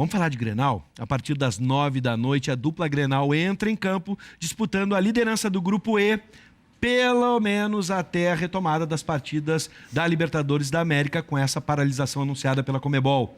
Vamos falar de Grenal? A partir das 9 da noite, a dupla Grenal entra em campo disputando a liderança do Grupo E, pelo menos até a retomada das partidas da Libertadores da América, com essa paralisação anunciada pela Conmebol.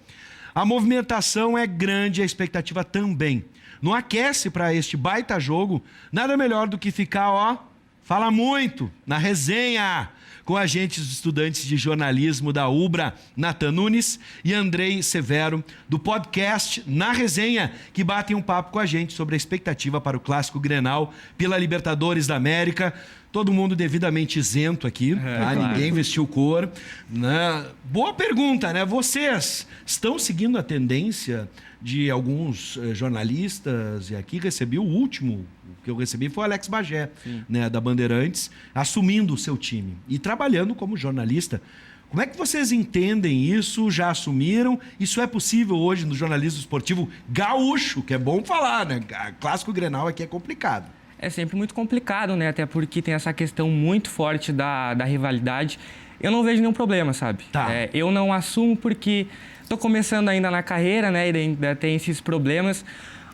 A movimentação é grande, a expectativa também. No aquece para este baita jogo, nada melhor do que ficar, fala muito, na resenha, com agentes estudantes de jornalismo da UBRA, Nathan Nunes e Andrei Severo, do podcast Na Resenha, que batem um papo com a gente sobre a expectativa para o Clássico Grenal pela Libertadores da América. Todo mundo devidamente isento aqui, tá? Claro. Ninguém vestiu cor. Né? Boa pergunta, né? Vocês estão seguindo a tendência de alguns jornalistas, e aqui recebi o último que eu recebi foi o Alex Bagé, né, da Bandeirantes, assumindo o seu time e trabalhando como jornalista. Como é que vocês entendem isso? Já assumiram? Isso é possível hoje no jornalismo esportivo gaúcho, que é bom falar, né? Clássico Grenal aqui é complicado. É sempre muito complicado, né? Até porque tem essa questão muito forte da rivalidade. Eu não vejo nenhum problema, sabe? Tá. Eu não assumo porque estou começando ainda na carreira, né? E ainda tem esses problemas.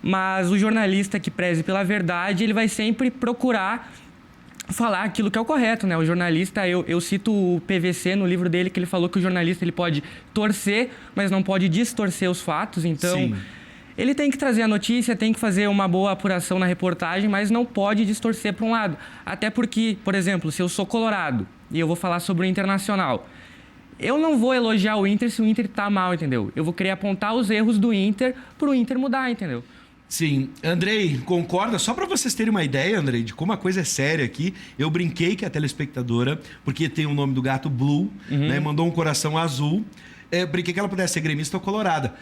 Mas o jornalista que preze pela verdade, ele vai sempre procurar falar aquilo que é o correto, né? O jornalista, eu cito o PVC no livro dele, que ele falou que o jornalista ele pode torcer, mas não pode distorcer os fatos. Então, sim, ele tem que trazer a notícia, tem que fazer uma boa apuração na reportagem, mas não pode distorcer para um lado. Até porque, por exemplo, se eu sou colorado e eu vou falar sobre o Internacional, eu não vou elogiar o Inter se o Inter tá mal, entendeu? Eu vou querer apontar os erros do Inter para o Inter mudar, entendeu? Sim. Andrei, concorda? Só para vocês terem uma ideia, Andrei, de como a coisa é séria aqui, eu brinquei que a telespectadora, porque tem o nome do gato Blue, né, mandou um coração azul, brinquei que ela pudesse ser gremista ou colorada.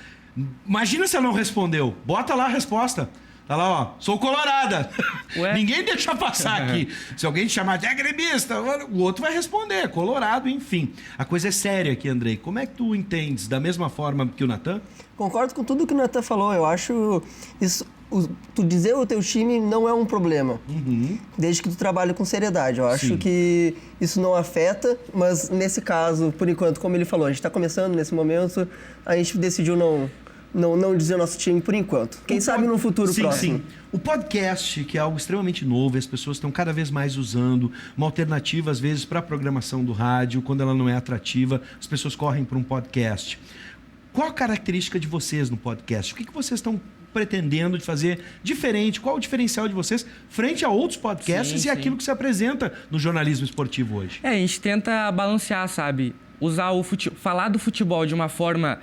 Imagina se ela não respondeu. Bota lá a resposta. Tá lá, sou colorada. Ué? Ninguém deixa passar aqui. Se alguém te chamar de gremista, o outro vai responder, colorado, enfim. A coisa é séria aqui, Andrei. Como é que tu entendes? Da mesma forma que o Nathan? Concordo com tudo que o Nathan falou. Eu acho isso, tu dizer o teu time não é um problema, desde que tu trabalhe com seriedade. Eu acho que isso não afeta, mas nesse caso, por enquanto, como ele falou, a gente está começando nesse momento, a gente decidiu não dizer o nosso time por enquanto. Quem sabe no futuro próximo. Sim. O podcast, que é algo extremamente novo, as pessoas estão cada vez mais usando, uma alternativa às vezes para a programação do rádio, quando ela não é atrativa, as pessoas correm para um podcast. Qual a característica de vocês no podcast? O que vocês estão pretendendo de fazer diferente? Qual o diferencial de vocês frente a outros podcasts e aquilo que se apresenta no jornalismo esportivo hoje? A gente tenta balancear, sabe? Usar falar do futebol de uma forma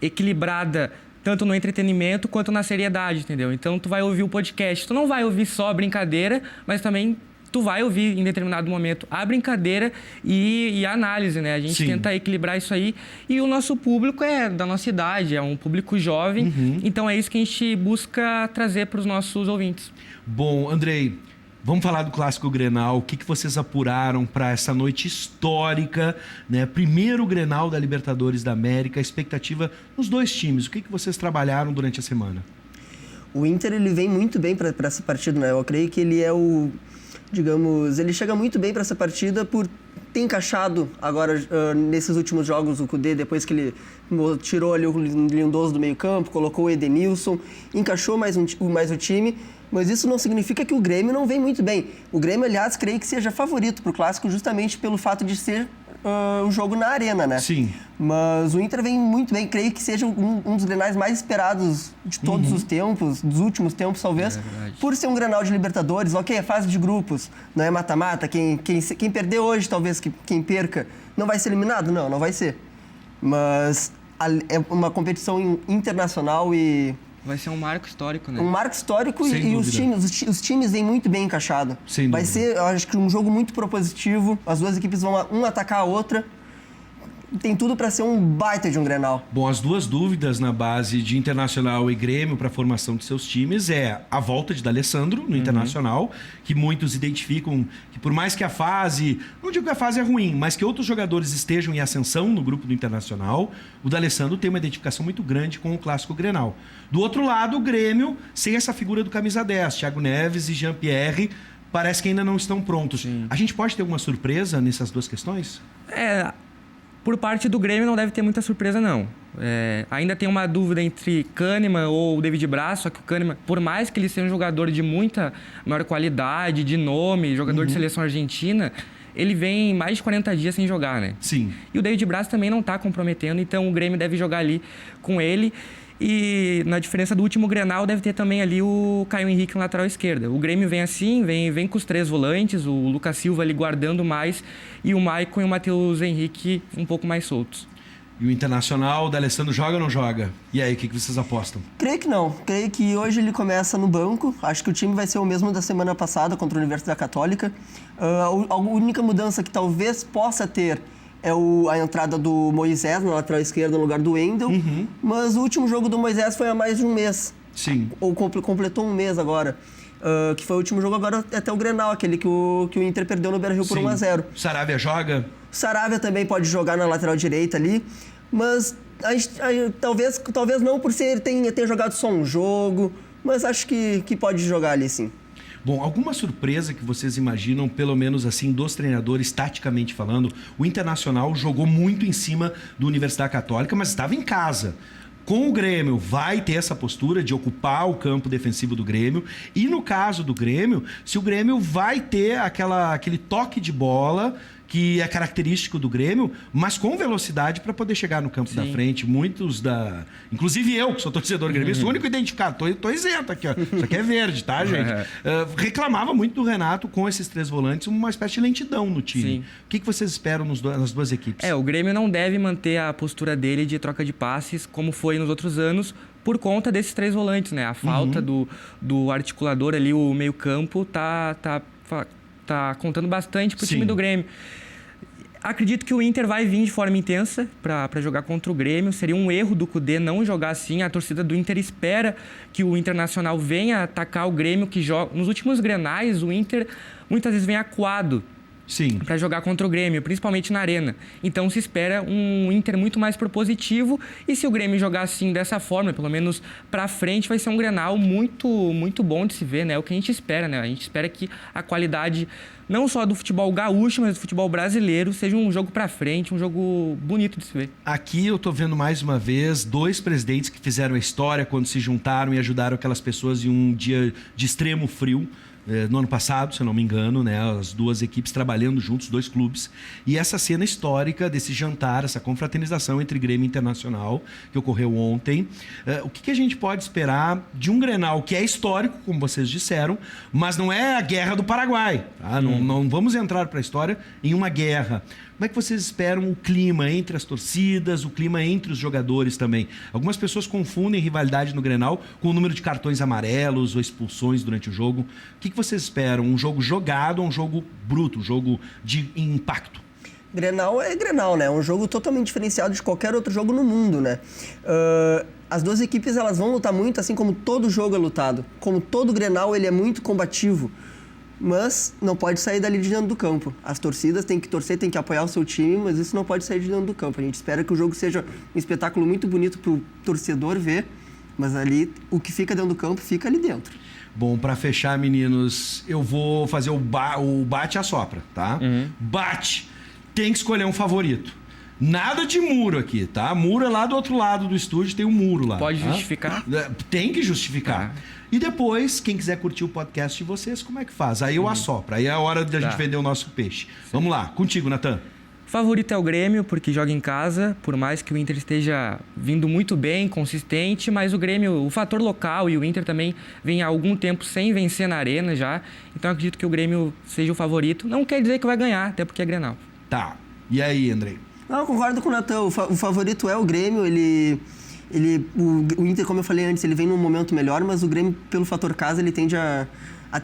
equilibrada, tanto no entretenimento quanto na seriedade, entendeu? Então, tu vai ouvir o podcast, tu não vai ouvir só a brincadeira, mas também tu vai ouvir em determinado momento a brincadeira e a análise, né? A gente tenta equilibrar isso aí. E o nosso público é da nossa idade, é um público jovem. Então, é isso que a gente busca trazer para os nossos ouvintes. Bom, Andrei, vamos falar do Clássico Grenal. O que vocês apuraram para essa noite histórica, né? Primeiro Grenal da Libertadores da América, a expectativa nos dois times. O que vocês trabalharam durante a semana? O Inter, ele vem muito bem para essa partida, né? Eu creio que ele é ele chega muito bem para essa partida por ter encaixado agora nesses últimos jogos o Kudê, depois que ele tirou ali o Lindoso do meio campo, colocou o Edenilson, encaixou mais o time. Mas isso não significa que o Grêmio não vem muito bem. O Grêmio, aliás, creio que seja favorito para o Clássico justamente pelo fato de ser um jogo na arena, né? Sim. Mas o Inter vem muito bem. Creio que seja um dos Grenais mais esperados de todos os tempos, dos últimos tempos, talvez. Por ser um Grenal de Libertadores. Ok, é fase de grupos, não é mata-mata. Quem perder hoje, talvez quem perca, não vai ser eliminado? Não vai ser. Mas é uma competição internacional e... Vai ser um marco histórico, né? Um marco histórico e os times vêm muito bem encaixados. Vai ser, eu acho que um jogo muito propositivo. As duas equipes vão atacar a outra. Tem tudo para ser um baita de um Grenal. Bom, as duas dúvidas na base de Internacional e Grêmio para a formação de seus times é a volta de D'Alessandro no Internacional, que muitos identificam que por mais que a fase, não digo que a fase é ruim, mas que outros jogadores estejam em ascensão no grupo do Internacional, o D'Alessandro tem uma identificação muito grande com o Clássico Grenal. Do outro lado, o Grêmio, sem essa figura do camisa 10, Thiago Neves e Jean-Pierre, parece que ainda não estão prontos. A gente pode ter alguma surpresa nessas duas questões? Por parte do Grêmio não deve ter muita surpresa, não. Ainda tem uma dúvida entre Kahneman ou David Braz, só que o Kahneman, por mais que ele seja um jogador de muita maior qualidade, de nome, jogador de seleção argentina, ele vem mais de 40 dias sem jogar, né? Sim. E o David Braz também não está comprometendo, então o Grêmio deve jogar ali com ele. E na diferença do último Grenal, deve ter também ali o Caio Henrique na lateral esquerda. O Grêmio vem assim, vem com os 3 volantes, o Lucas Silva ali guardando mais e o Maicon e o Matheus Henrique um pouco mais soltos. E o Internacional, o D'Alessandro joga ou não joga? E aí, o que vocês apostam? Creio que não. Creio que hoje ele começa no banco. Acho que o time vai ser o mesmo da semana passada contra a Universidade Católica. A única mudança que talvez possa ter é a entrada do Moisés na lateral esquerda no lugar do Wendel. Mas o último jogo do Moisés foi há mais de um mês. Sim. Ou completou um mês agora. Que foi o último jogo agora até o Grenal, aquele que o Inter perdeu no Beira-Rio por 1-0. Saravia joga? Saravia também pode jogar na lateral direita ali, mas talvez não por ser ter jogado só um jogo, mas acho que pode jogar ali sim. Bom, alguma surpresa que vocês imaginam, pelo menos assim, dos treinadores, taticamente falando? O Internacional jogou muito em cima do Universidade Católica, mas estava em casa. Com o Grêmio, vai ter essa postura de ocupar o campo defensivo do Grêmio. E no caso do Grêmio, se o Grêmio vai ter aquele toque de bola que é característico do Grêmio, mas com velocidade para poder chegar no campo da frente. Inclusive eu, que sou torcedor gremista, sou o único identificado. Tô isento aqui, ó. Isso aqui é verde, tá, gente? Reclamava muito do Renato com esses 3 volantes, uma espécie de lentidão no time. Sim. O que vocês esperam nas duas equipes? O Grêmio não deve manter a postura dele de troca de passes, como foi nos outros anos, por conta desses 3 volantes, né? A falta do articulador ali, o meio-campo, tá contando bastante pro time do Grêmio. Acredito que o Inter vai vir de forma intensa para jogar contra o Grêmio. Seria um erro do Cudê não jogar assim. A torcida do Inter espera que o Internacional venha atacar o Grêmio, que joga. Nos últimos Grenais, o Inter muitas vezes vem acuado para jogar contra o Grêmio, principalmente na Arena. Então se espera um Inter muito mais propositivo, e se o Grêmio jogar assim dessa forma, pelo menos para frente, vai ser um Grenal muito, muito bom de se ver, né? É o que a gente espera, né? A gente espera que a qualidade não só do futebol gaúcho, mas do futebol brasileiro seja um jogo para frente, um jogo bonito de se ver. Aqui eu tô vendo mais uma vez 2 presidentes que fizeram a história quando se juntaram e ajudaram aquelas pessoas em um dia de extremo frio. No ano passado, se eu não me engano, né, as 2 equipes trabalhando juntos, 2 clubes, e essa cena histórica desse jantar, essa confraternização entre Grêmio e Internacional, que ocorreu ontem. O que a gente pode esperar de um Grenal que é histórico, como vocês disseram, mas não é a Guerra do Paraguai, tá? Não vamos entrar para a história em uma guerra. Como é que vocês esperam o clima entre as torcidas, o clima entre os jogadores também? Algumas pessoas confundem rivalidade no Grenal com o número de cartões amarelos ou expulsões durante o jogo. O que vocês esperam? Um jogo jogado ou um jogo bruto, um jogo de impacto? Grenal é Grenal, né? É um jogo totalmente diferenciado de qualquer outro jogo no mundo, né? As 2 equipes elas vão lutar muito, assim como todo jogo é lutado. Como todo Grenal, ele é muito combativo. Mas não pode sair dali de dentro do campo. As torcidas têm que torcer, têm que apoiar o seu time, mas isso não pode sair de dentro do campo. A gente espera que o jogo seja um espetáculo muito bonito para o torcedor ver, mas ali o que fica dentro do campo fica ali dentro. Bom, para fechar, meninos, eu vou fazer o bate e assopra, tá? Bate! Tem que escolher um favorito. Nada de muro aqui, tá? Muro é lá do outro lado do estúdio, tem um muro lá. Pode justificar? Tem que justificar. E depois, quem quiser curtir o podcast de vocês, como é que faz? Aí eu assopro, aí é a hora de a gente vender o nosso peixe. Vamos lá, contigo, Natan. Favorito é o Grêmio, porque joga em casa, por mais que o Inter esteja vindo muito bem, consistente, mas o Grêmio, o fator local, e o Inter também vem há algum tempo sem vencer na Arena já, então acredito que o Grêmio seja o favorito. Não quer dizer que vai ganhar, até porque é Grenal. Tá, e aí, Andrei? Não, eu concordo com o Natan, o favorito é o Grêmio, o Inter, como eu falei antes, ele vem num momento melhor, mas o Grêmio, pelo fator casa, ele tende a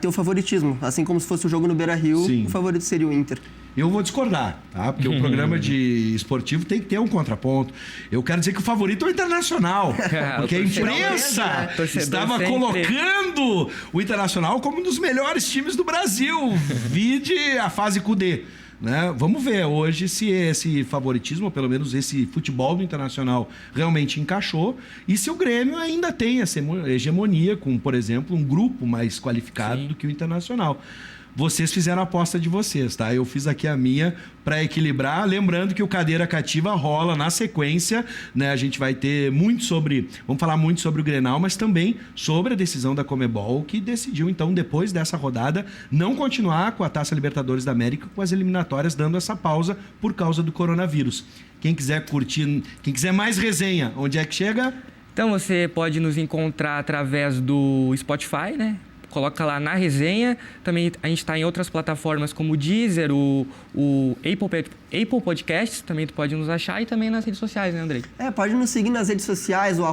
ter o favoritismo. Assim como se fosse o jogo no Beira-Rio, o favorito seria o Inter. Eu vou discordar, tá? Porque o programa de esportivo tem que ter um contraponto. Eu quero dizer que o favorito é o Internacional. Porque a imprensa estava colocando o Internacional como um dos melhores times do Brasil. Vide a fase Cudê. Né? Vamos ver hoje se esse favoritismo, ou pelo menos esse futebol do Internacional, realmente encaixou, e se o Grêmio ainda tem essa hegemonia com, por exemplo, um grupo mais qualificado do que o Internacional. vocês fizeram a aposta de vocês, tá? Eu fiz aqui a minha para equilibrar, lembrando que o Cadeira Cativa rola na sequência, né? A gente vai ter vamos falar muito sobre o Grenal, mas também sobre a decisão da Conmebol, que decidiu então depois dessa rodada não continuar com a Taça Libertadores da América, com as eliminatórias, dando essa pausa por causa do coronavírus. Quem quiser curtir, quem quiser mais resenha, onde é que chega? Então você pode nos encontrar através do Spotify, né? Coloca lá Na Resenha. Também a gente está em outras plataformas como o Deezer, o Apple Podcasts, também tu pode nos achar, e também nas redes sociais, né, Andrei? Pode nos seguir nas redes sociais, o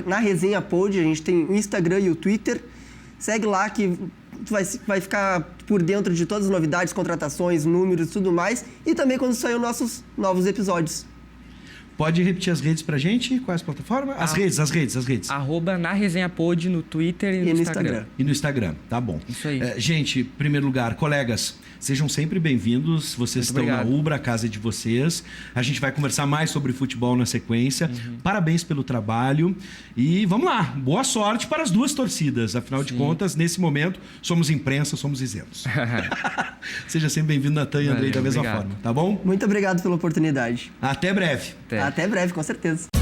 @naresenhapod, a gente tem o Instagram e o Twitter. Segue lá que tu vai ficar por dentro de todas as novidades, contratações, números e tudo mais. E também quando sair os nossos novos episódios. Pode repetir as redes pra gente? Quais plataformas? As redes. @naresenhapod no Twitter e no Instagram. E no Instagram, tá bom. Isso aí. Gente, em primeiro lugar, colegas, sejam sempre bem-vindos. Vocês estão na Ubra, a casa é de vocês. A gente vai conversar mais sobre futebol na sequência. Parabéns pelo trabalho. E vamos lá, boa sorte para as duas torcidas. Afinal de contas, nesse momento, somos imprensa, somos isentos. Seja sempre bem-vindo, Natan e Andrei, da mesma forma, tá bom? Muito obrigado pela oportunidade. Até breve. Até breve, com certeza.